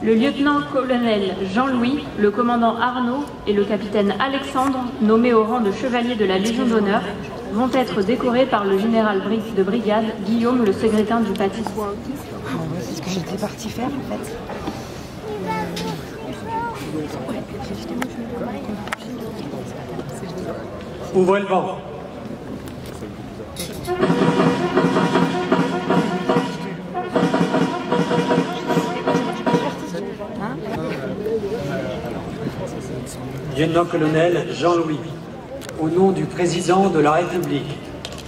Le lieutenant-colonel Jean-Louis, le commandant Arnaud et le capitaine Alexandre, nommés au rang de chevalier de la Légion d'honneur, vont être décorés par le général de brigade Guillaume, le secrétaire du Paty. C'est ce que j'étais partie faire en fait. Ouvrez le banc. Lieutenant-colonel Jean-Louis, au nom du président de la République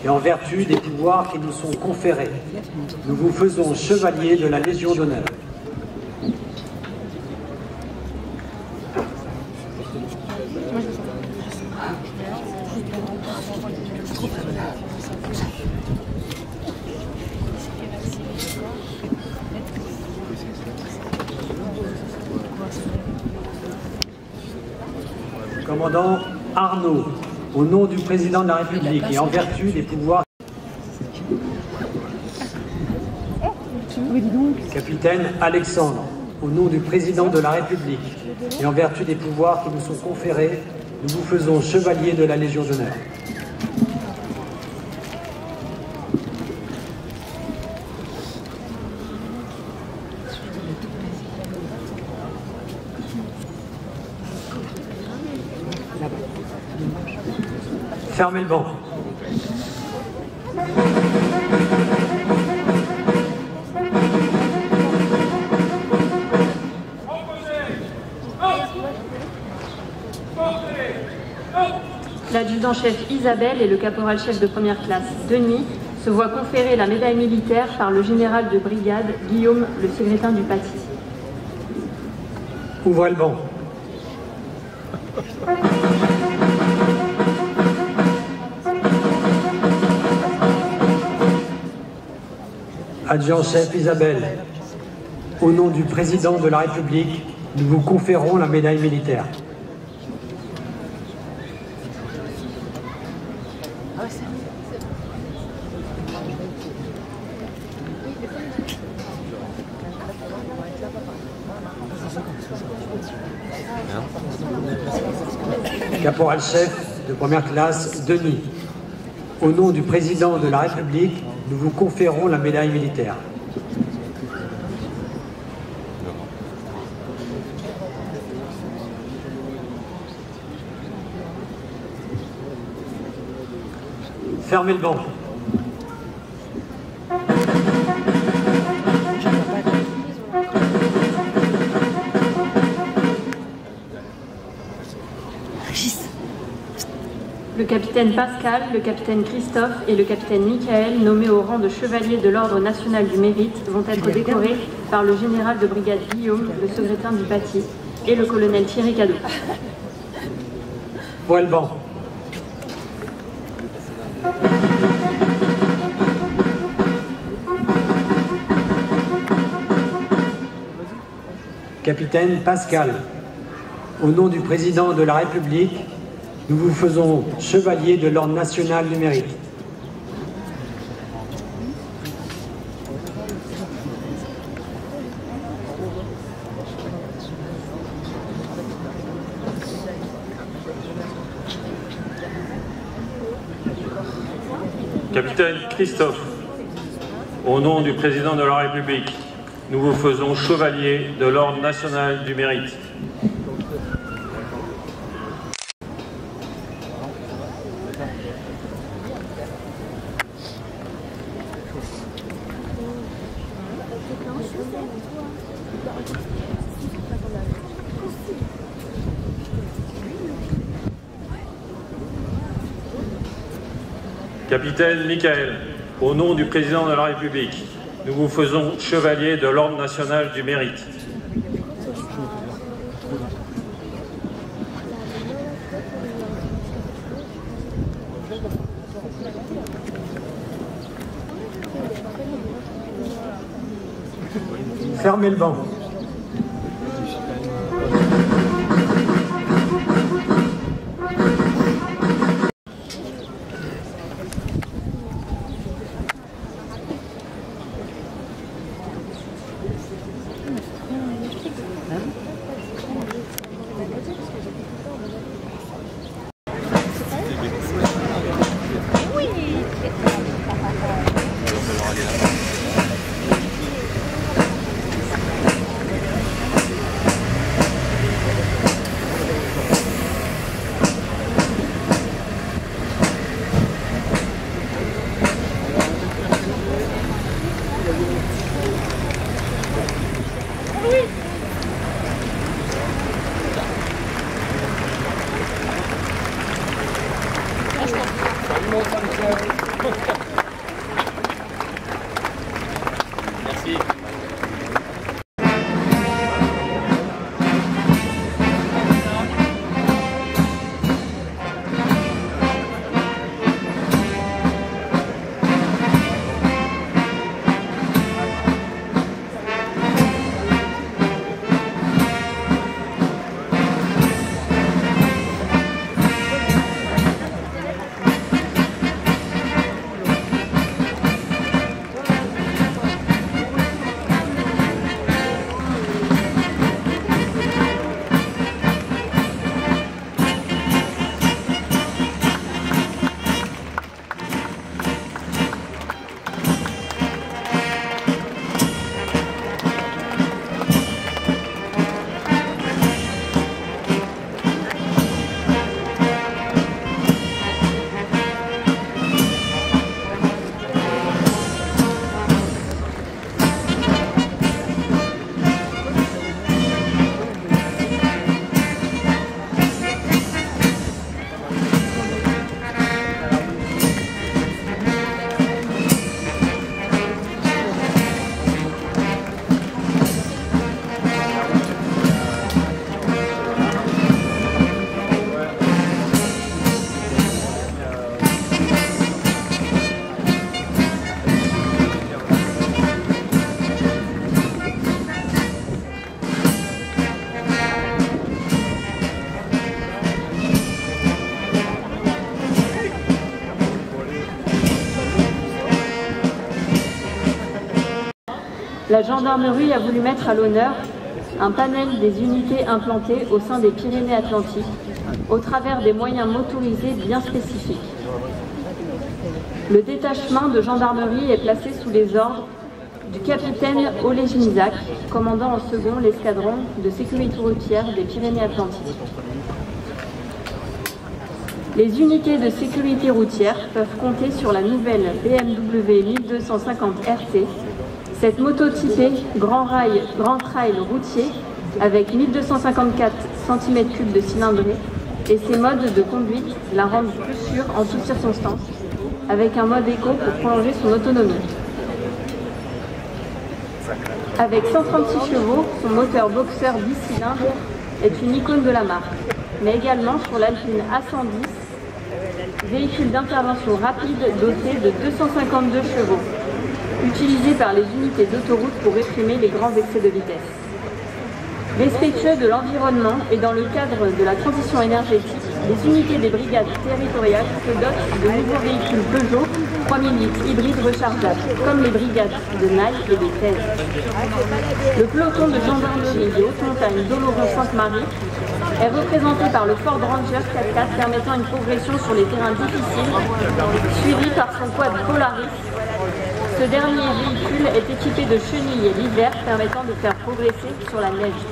et en vertu des pouvoirs qui nous sont conférés, nous vous faisons chevalier de la Légion d'honneur. Commandant Arnaud, au nom du président de la République et en vertu des pouvoirs... Capitaine Alexandre, au nom du président de la République et en vertu des pouvoirs qui nous sont conférés, nous vous faisons chevalier de la Légion d'honneur. Fermez le banc. L'adjudant-chef Isabelle et le caporal-chef de première classe Denis se voient conférer la médaille militaire par le général de brigade Guillaume, le secrétaire du Paty. Ouvrez le banc. Adjudant-chef Isabelle, au nom du président de la République, nous vous conférons la médaille militaire. Caporal-chef de première classe Denis, au nom du président de la République, nous vous conférons la médaille militaire. Fermez le banc. Le capitaine Pascal, le capitaine Christophe et le capitaine Michael, nommés au rang de chevalier de l'Ordre national du mérite, vont être décorés par le général de brigade Guillaume, le secrétaire du Paty, et le colonel Thierry Cadeau. Ouvrez le banc. Capitaine Pascal, au nom du président de la République, nous vous faisons chevalier de l'Ordre national du mérite. Capitaine Christophe, au nom du président de la République, nous vous faisons chevalier de l'Ordre national du mérite. Capitaine Michael, au nom du président de la République, nous vous faisons chevalier de l'Ordre national du mérite. Fermez le banc. Merci. La gendarmerie a voulu mettre à l'honneur un panel des unités implantées au sein des Pyrénées-Atlantiques au travers des moyens motorisés bien spécifiques. Le détachement de gendarmerie est placé sous les ordres du capitaine Olegniczak, commandant en second l'escadron de sécurité routière des Pyrénées-Atlantiques. Les unités de sécurité routière peuvent compter sur la nouvelle BMW 1250 RT. Cette moto typée Grand Trail routier avec 1254 cm3 de cylindrée et ses modes de conduite la rendent plus sûre en toutes circonstances, avec un mode éco pour prolonger son autonomie. Avec 136 chevaux, son moteur boxer 10 cylindres est une icône de la marque, mais également sur l'Alpine A110, véhicule d'intervention rapide doté de 252 chevaux. Utilisé par les unités d'autoroute pour réprimer les grands excès de vitesse. Respectueux de l'environnement et dans le cadre de la transition énergétique, les unités des brigades territoriales se dotent de nouveaux véhicules Peugeot 3008 hybrides rechargeables, comme les brigades de Naï et de Thèse. Le peloton de gendarmerie de Haute-Montagne d'Oloron-Sainte-Marie est représenté par le Ford Ranger 4x4 permettant une progression sur les terrains difficiles, suivi par son quad Polaris. Ce dernier véhicule est équipé de chenilles l'hiver permettant de faire progresser sur la neige.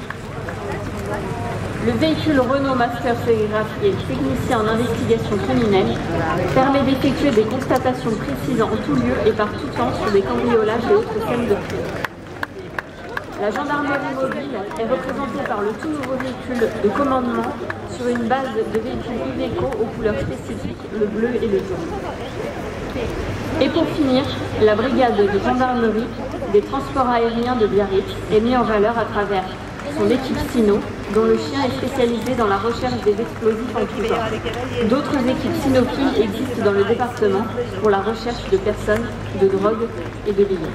Le véhicule Renault Master sérigraphié technicien en investigation criminelle permet d'effectuer des constatations précises en tout lieu et par tout temps sur des cambriolages et autres scènes de crime. La gendarmerie mobile est représentée par le tout nouveau véhicule de commandement sur une base de véhicules Iveco aux couleurs spécifiques, le bleu et le jaune. Et pour finir, la brigade de gendarmerie des transports aériens de Biarritz est mise en valeur à travers son équipe Sino, dont le chien est spécialisé dans la recherche des explosifs en tout genre. D'autres équipes cynophiles existent dans le département pour la recherche de personnes, de drogue et de liens.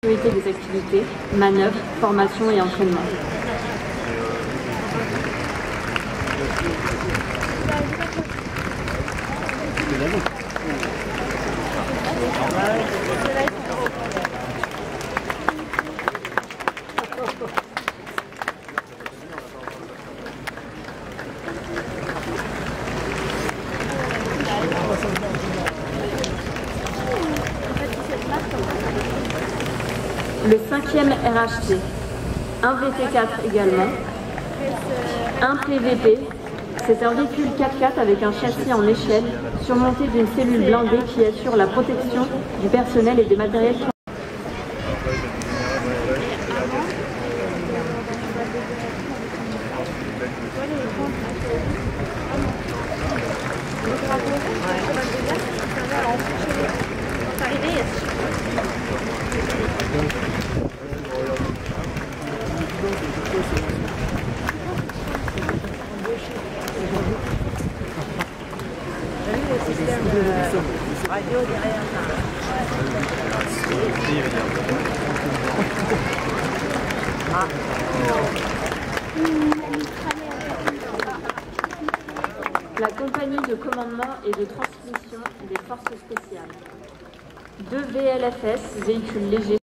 Sécurité des activités, manœuvres, formation et entraînement. Le 5e RHT, un VT4 également, un PVP, c'est un véhicule 4x4 avec un châssis en échelle surmonté d'une cellule blindée qui assure la protection du personnel et des matériels. Radio derrière. La compagnie de commandement et de transmission des forces spéciales. 2 VLFS, véhicules légers.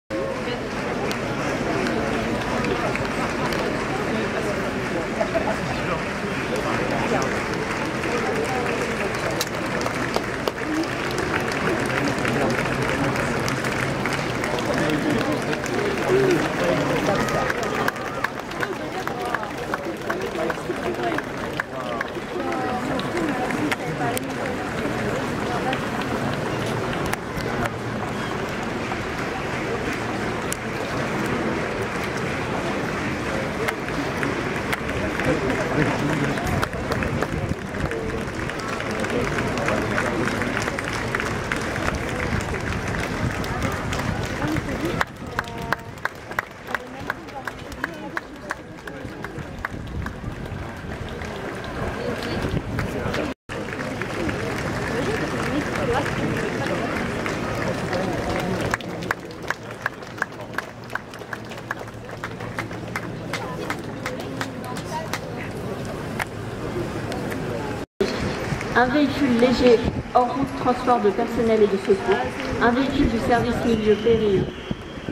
Un véhicule léger hors route transport de personnel et de secours, un véhicule du service milieu périlleux,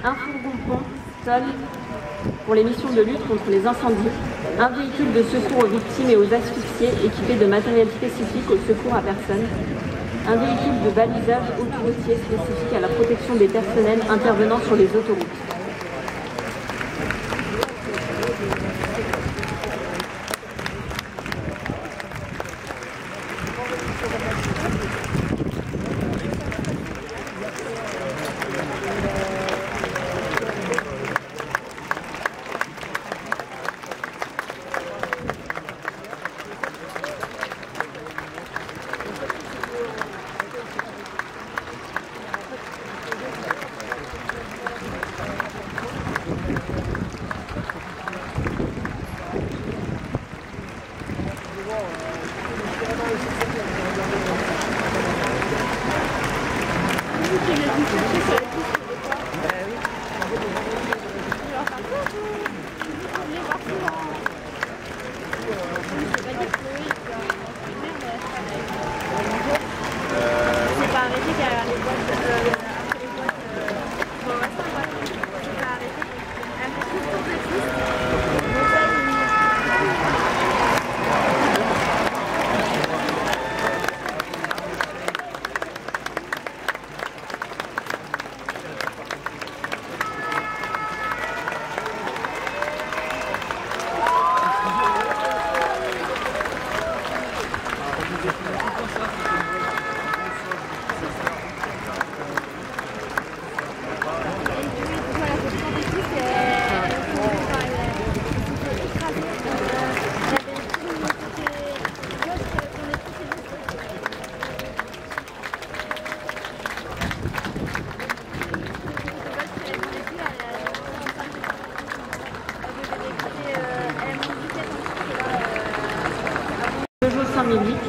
un fourgon-pont sol pour les missions de lutte contre les incendies, un véhicule de secours aux victimes et aux asphyxiés équipé de matériel spécifique au secours à personne, un véhicule de balisage autoroutier spécifique à la protection des personnels intervenant sur les autoroutes.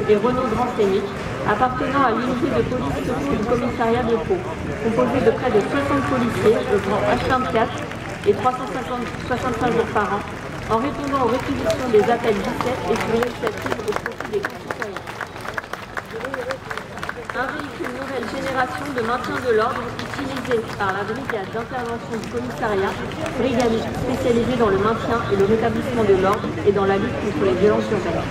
et Renault Grand Scénic, appartenant à l'unité de police secours du commissariat de Pau, composé de près de 60 policiers, œuvrant H24 et 365 jours par an, en répondant aux réquisitions des appels 17 et sur l'initiative au profit des concitoyens. Un véhicule nouvelle génération de maintien de l'ordre utilisé par la brigade d'intervention du commissariat, brigade spécialisée dans le maintien et le rétablissement de l'ordre et dans la lutte contre les violences urbaines.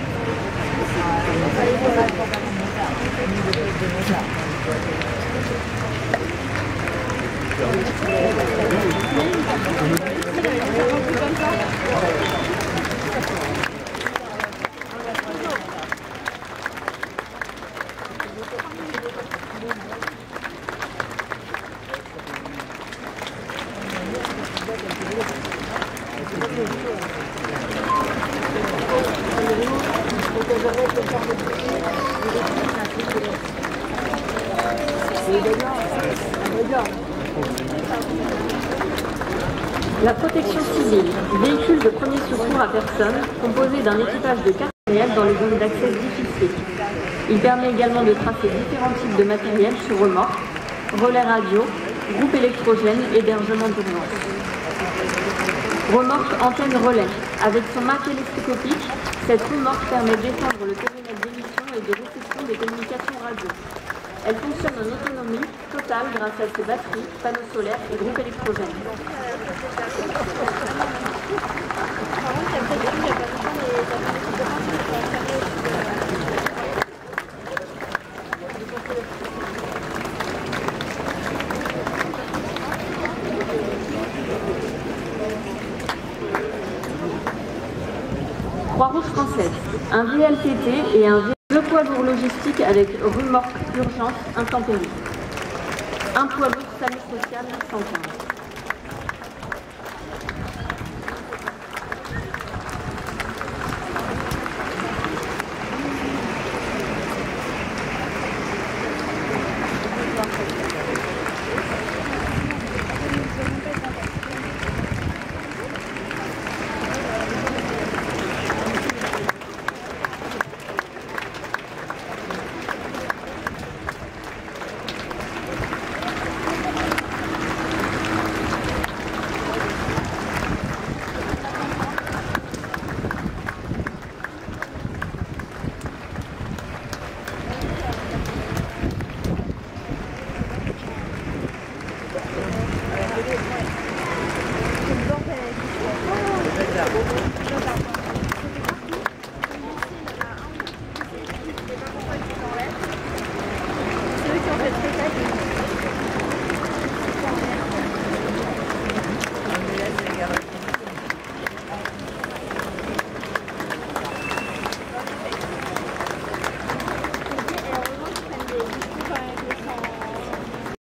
La protection civile, véhicule de premier secours à personne, composé d'un équipage de 4 matériels dans les zones d'accès difficiles. Il permet également de tracer différents types de matériel sur remorque, relais radio, groupe électrogène, hébergement d'urgence. Remorque antenne relais. Avec son mât télescopique, cette remorque permet d'étendre le périmètre d'émission et de réception des communications radio. Elle fonctionne en autonomie totale grâce à ses batteries, panneaux solaires et groupes électrogènes. Croix-Rouge française, un VLTT et un deux poids lourds logistiques avec remorque urgence intempéries. Un poids lourd salut social 115.